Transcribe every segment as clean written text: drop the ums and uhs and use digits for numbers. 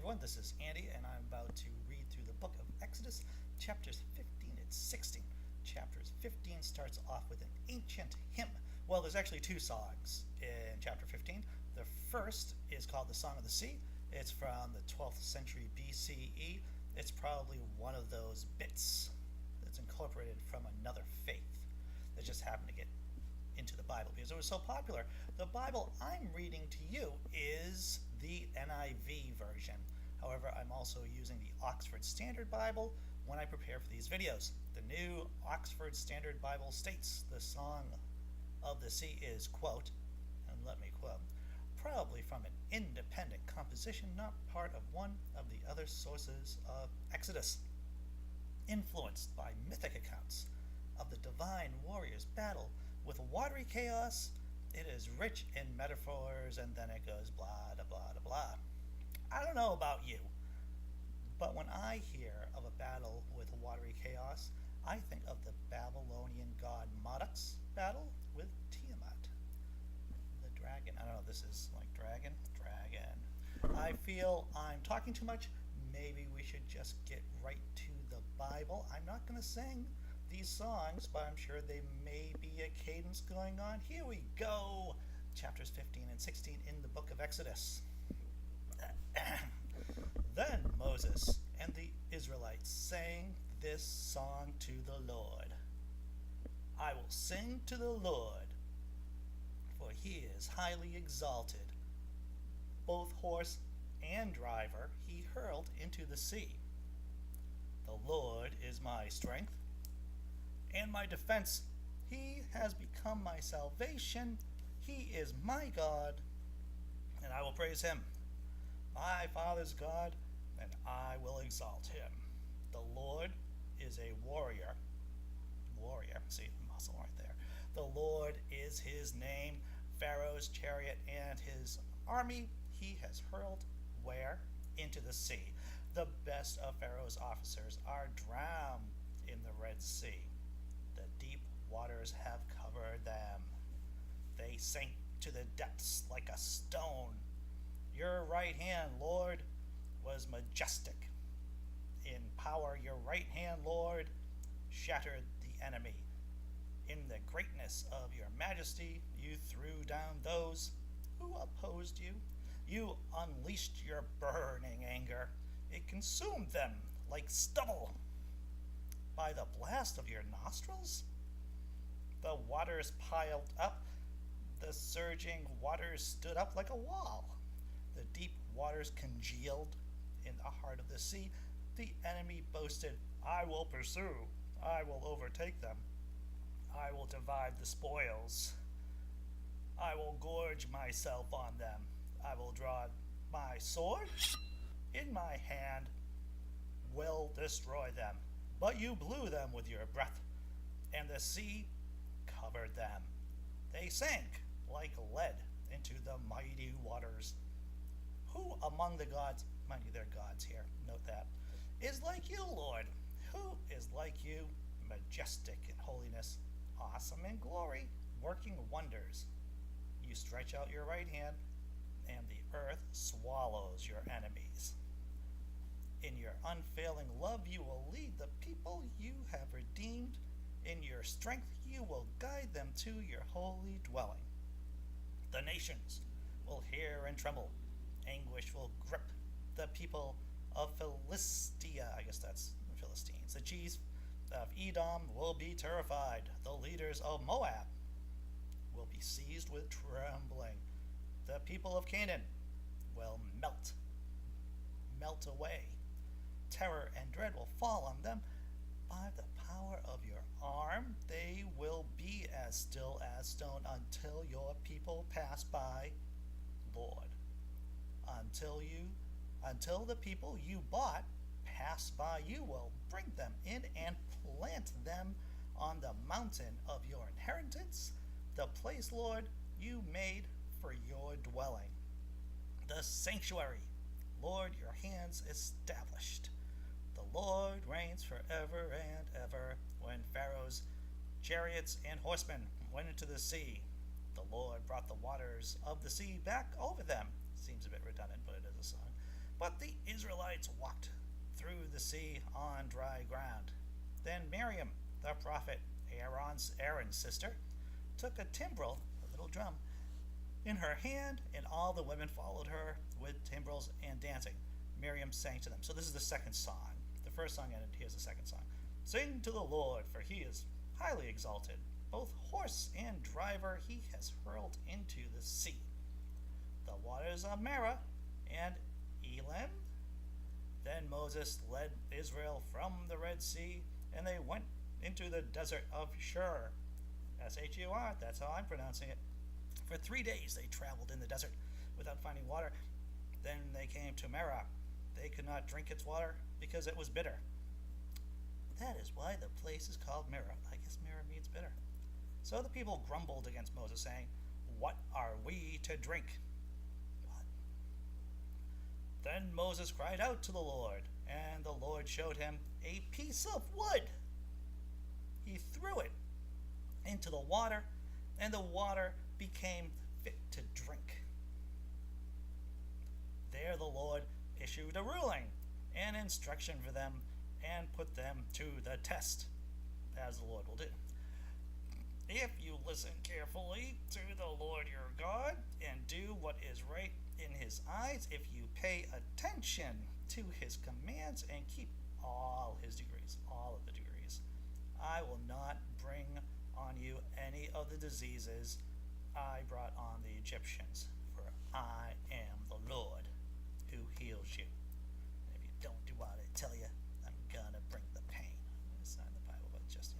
everyone, this is Andy, and I'm about to read through the book of Exodus, chapters 15 and 16. Chapters 15 starts off with an ancient hymn. Well, there's actually two songs in chapter 15. The first is called the Song of the Sea. It's from the 12th century BCE. It's probably one of those bits that's incorporated from another faith that just happened to get into the Bible because it was so popular. The Bible I'm reading to you is the NIV version. However, I'm also using the Oxford Standard Bible when I prepare for these videos. The new Oxford Standard Bible states the Song of the Sea is, quote, and let me quote, probably from an independent composition, not part of one of the other sources of Exodus, influenced by mythic accounts of the divine warrior's battle with watery chaos. It is rich in metaphors, and then it goes blah, blah, blah, blah. I don't know about you, but when I hear of a battle with watery chaos, I think of the Babylonian god Marduk's battle with Tiamat, the dragon. I don't know if this is like dragon. I feel I'm talking too much. Maybe we should just get right to the Bible. I'm not going to sing these songs, but I'm sure there may be a cadence going on. Here we go. Chapters 15 and 16 in the book of Exodus. Then Moses and the Israelites sang this song to the Lord. I will sing to the Lord, for he is highly exalted. Both horse and driver he hurled into the sea. The Lord is my strength and my defense. He has become my salvation. He is my God, and I will praise him. My Father's God, and I will exalt him. The Lord is a warrior. See the muscle right there. The Lord is his name. Pharaoh's chariot and his army he has hurled where? Into the sea. The best of Pharaoh's officers are drowned in the Red Sea. The deep waters have covered them. They sank to the depths like a stone. Your right hand, Lord, was majestic. In power, your right hand, Lord, shattered the enemy. In the greatness of your majesty, you threw down those who opposed you. You unleashed your burning anger. It consumed them like stubble. By the blast of your nostrils, the waters piled up. The surging waters stood up like a wall. The deep waters congealed in the heart of the sea. The enemy boasted, I will pursue. I will overtake them. I will divide the spoils. I will gorge myself on them. I will draw my sword in my hand, will destroy them. But you blew them with your breath, and the sea covered them. They sank like lead into the mighty waters. Who among the gods, mind you, they're gods here, note that, is like you, Lord? Who is like you, majestic in holiness, awesome in glory, working wonders? You stretch out your right hand, and the earth swallows your enemies. In your unfailing love you will lead the people you have redeemed. In your strength you will guide them to your holy dwelling. The nations will hear and tremble. Anguish will grip the people of Philistia. I guess that's the Philistines. The chiefs of Edom will be terrified. The leaders of Moab will be seized with trembling. The people of Canaan will melt away. Terror and dread will fall on them. By the power of your arm, they will be as still as stone until your people pass by, Lord. Until the people you bought pass by, you will bring them in and plant them on the mountain of your inheritance, the place, Lord, you made for your dwelling. The sanctuary, Lord, your hands established. The Lord reigns forever and ever. When Pharaoh's chariots and horsemen went into the sea, the Lord brought the waters of the sea back over them. Seems a bit redundant, but it is a song. But the Israelites walked through the sea on dry ground. Then Miriam, the prophet, Aaron's sister, took a timbrel, a little drum, in her hand, and all the women followed her with timbrels and dancing. Miriam sang to them. So this is the second song. The first song ended, here's the second song. Sing to the Lord, for he is highly exalted. Both horse and driver he has hurled into the sea. The waters of Merah and Elim. Then Moses led Israel from the Red Sea, and they went into the desert of Shur. S-H-U-R, that's how I'm pronouncing it. For 3 days they traveled in the desert without finding water. Then they came to Merah. They could not drink its water because it was bitter. That is why the place is called Merah. I guess Merah means bitter. So the people grumbled against Moses, saying, "What are we to drink?" What? Then Moses cried out to the Lord, and the Lord showed him a piece of wood. He threw it into the water, and the water became fit to drink. There the Lord issued a ruling and instruction for them and put them to the test, as the Lord will do. If you listen carefully to the Lord your God and do what is right in his eyes, if you pay attention to his commands and keep all his decrees, all of the decrees, I will not bring on you any of the diseases I brought on the Egyptians, for I am the Lord who heals you. And if you don't do what I tell you, I'm gonna bring the pain. It's not in the Bible, but just,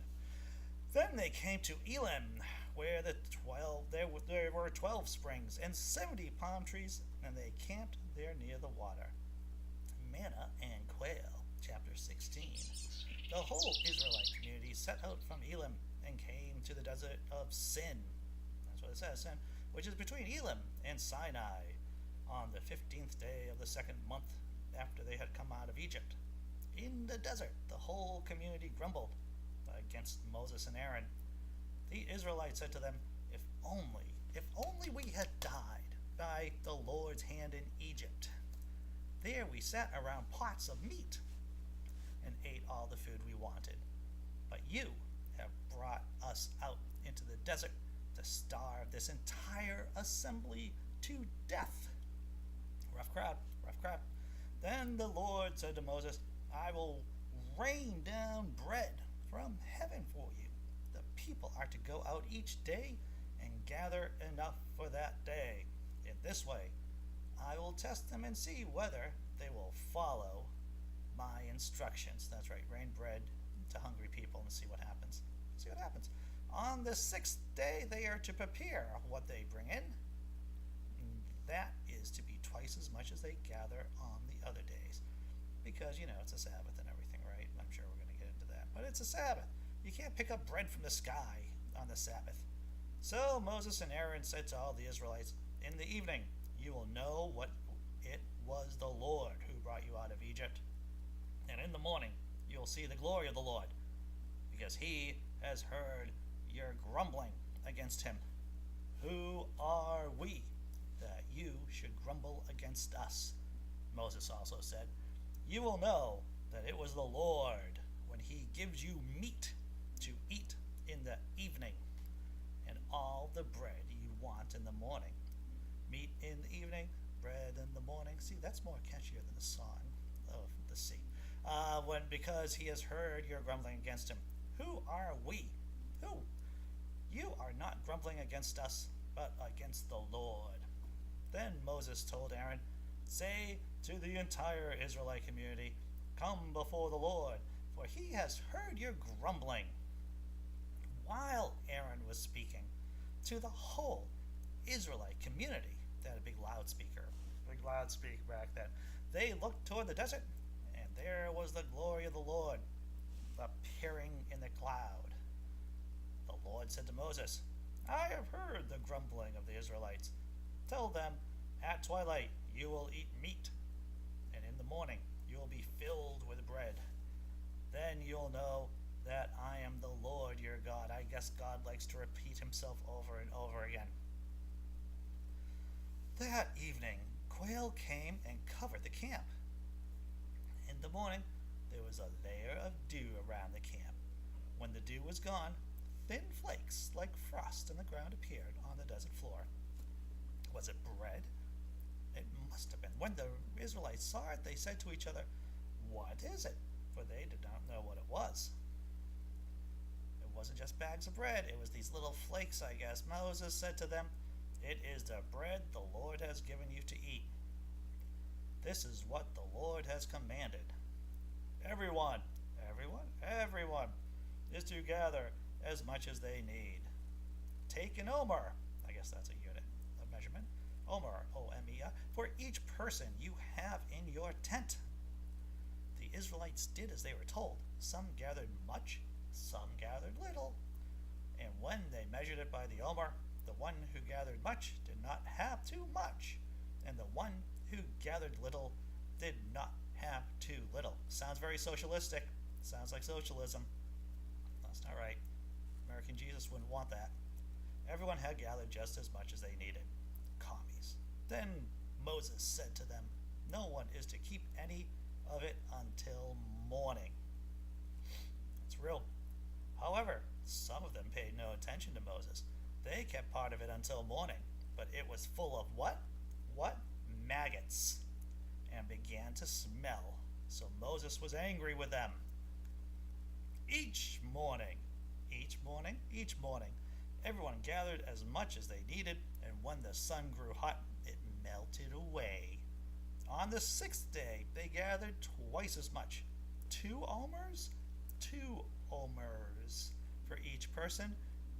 Then they came to Elim, where there were 12 springs and 70 palm trees, and they camped there near the water. Manna and quail, chapter 16. The whole Israelite community set out from Elim and came to the desert of Sin. That's what it says, Sin, which is between Elim and Sinai, on the 15th day of the second month after they had come out of Egypt. In the desert, the whole community grumbled against Moses and Aaron. The Israelites said to them, if only we had died by the Lord's hand in Egypt. There we sat around pots of meat and ate all the food we wanted. But you have brought us out into the desert to starve this entire assembly to death. Rough crowd. Then the Lord said to Moses, I will rain down bread from heaven for you. The people are to go out each day and gather enough for that day. In this way, I will test them and see whether they will follow my instructions. That's right, rain bread to hungry people and see what happens. On the 6th day, they are to prepare what they bring in. That is to be twice as much as they gather on the other days. Because, it's a Sabbath and everything, right? I'm sure we're going to get into that. But it's a Sabbath. You can't pick up bread from the sky on the Sabbath. So Moses and Aaron said to all the Israelites, in the evening you will know what it was the Lord who brought you out of Egypt. And in the morning you will see the glory of the Lord, because he has heard your grumbling against him. Who are we that you should grumble against us? Moses also said, you will know that it was the Lord when he gives you meat to eat in the evening, and all the bread you want in the morning. Meat in the evening, bread in the morning. See, that's more catchier than the song of the sea. Because he has heard your grumbling against him. Who are we? Who? You are not grumbling against us, but against the Lord. Then Moses told Aaron, say to the entire Israelite community, come before the Lord, for he has heard your grumbling. While Aaron was speaking to the whole Israelite community, they had a big loudspeaker back then, they looked toward the desert, and there was the glory of the Lord appearing in the cloud. The Lord said to Moses, I have heard the grumbling of the Israelites. Tell them, at twilight you will eat meat, and in the morning you will be filled with bread. Then you'll know that I am the Lord your God. I guess God likes to repeat himself over and over again. That evening, quail came and covered the camp. morning, there was a layer of dew around the camp. When the dew was gone, thin flakes like frost on the ground appeared on the desert floor. Was it bread? It must have been. When the Israelites saw it, they said to each other, "What is it?" For they did not know what it was. It wasn't just bags of bread, it was these little flakes, I guess. Moses said to them, "It is the bread the Lord has given you to eat. This is what the Lord has commanded. Everyone is to gather as much as they need. Take an omer," I guess that's a unit of measurement, omer, O-M-E-R, "for each person you have in your tent." The Israelites did as they were told. Some gathered much, some gathered little. And when they measured it by the omer, the one who gathered much did not have too much, and the one who gathered little did not have too little. Sounds very socialistic. Sounds like socialism. That's not right. American Jesus wouldn't want that. Everyone had gathered just as much as they needed. Commies. Then Moses said to them, "No one is to keep any of it until morning." It's real. However, some of them paid no attention to Moses. They kept part of it until morning, but it was full of what? Maggots, and began to smell. So Moses was angry with them. Each morning, everyone gathered as much as they needed, and when the sun grew hot, it melted away. On the 6th day, they gathered twice as much. 2 omers for each person,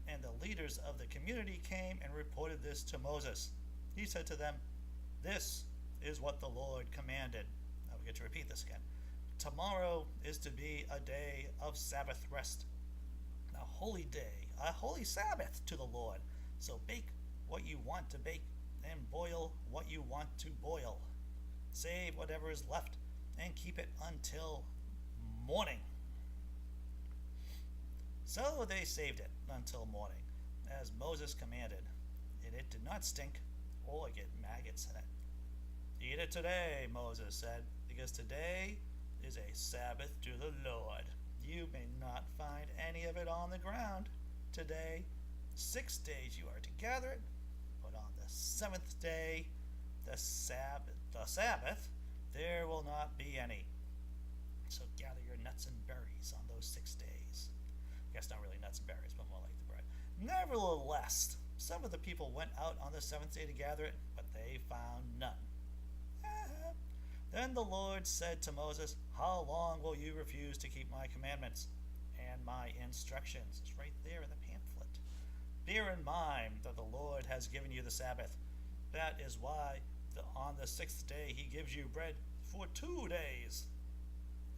and the leaders of the community came and reported this to Moses. He said to them, "This is what the Lord commanded." Now we get to repeat this again. "Tomorrow is to be a day of Sabbath rest, a holy day, a holy Sabbath to the Lord. So bake what you want to bake and boil what you want to boil. Save whatever is left and keep it until morning." So they saved it until morning, as Moses commanded, and it did not stink or get maggots in it. "Eat it today," Moses said, "because today is a Sabbath to the Lord. You may not find any of it on the ground today. 6 days you are to gather it, but on the 7th day, the Sabbath, there will not be any. So gather your nuts and berries on those 6 days." I guess not really nuts and berries, but more like the bread. Nevertheless, some of the people went out on the 7th day to gather it, but they found none. Then the Lord said to Moses, "How long will you refuse to keep my commandments and my instructions?" It's right there in the pamphlet. "Bear in mind that the Lord has given you the Sabbath. That is why on the 6th day he gives you bread for 2 days.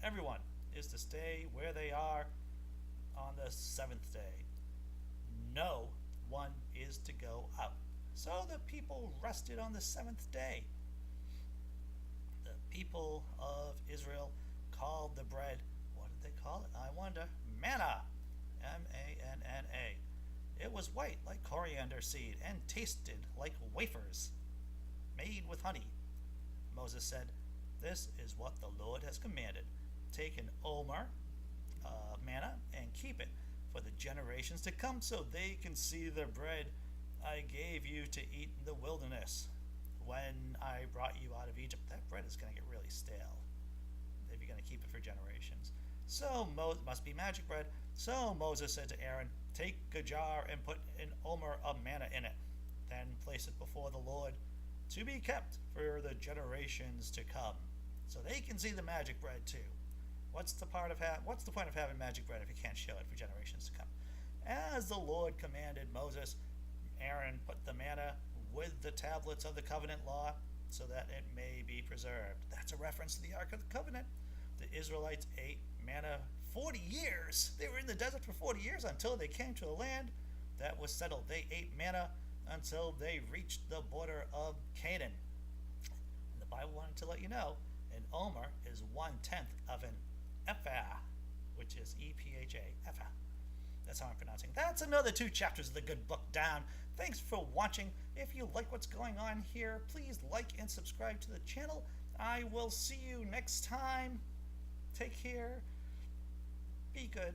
Everyone is to stay where they are on the 7th day. No one is to go out." So the people rested on the 7th day. The people of Israel called the bread, what did they call it? I wonder. Manna. M-A-N-N-A. It was white like coriander seed and tasted like wafers made with honey. Moses said, "This is what the Lord has commanded. Take an omer manna and keep it for the generations to come, so they can see the bread I gave you to eat in the wilderness when I brought you out of Egypt." That bread is going to get really stale if you're going to keep it for generations. So must be magic bread. So Moses said to Aaron, "Take a jar and put an omer of manna in it. Then place it before the Lord to be kept for the generations to come, so they can see the magic bread too." What's the point of having magic bread if you can't show it for generations to come? As the Lord commanded Moses, Aaron put the manna with the tablets of the covenant law so that it may be preserved. That's a reference to the Ark of the Covenant. The Israelites ate manna 40 years. They were in the desert for 40 years until they came to a land that was settled. They ate manna until they reached the border of Canaan. And the Bible wanted to let you know, an omer is 1/10 of an ephah, which is E-P-H-A, ephah. That's how I'm pronouncing. That's another 2 chapters of the good book down. Thanks for watching. If you like what's going on here, please like and subscribe to the channel. I will see you next time. Take care. Be good.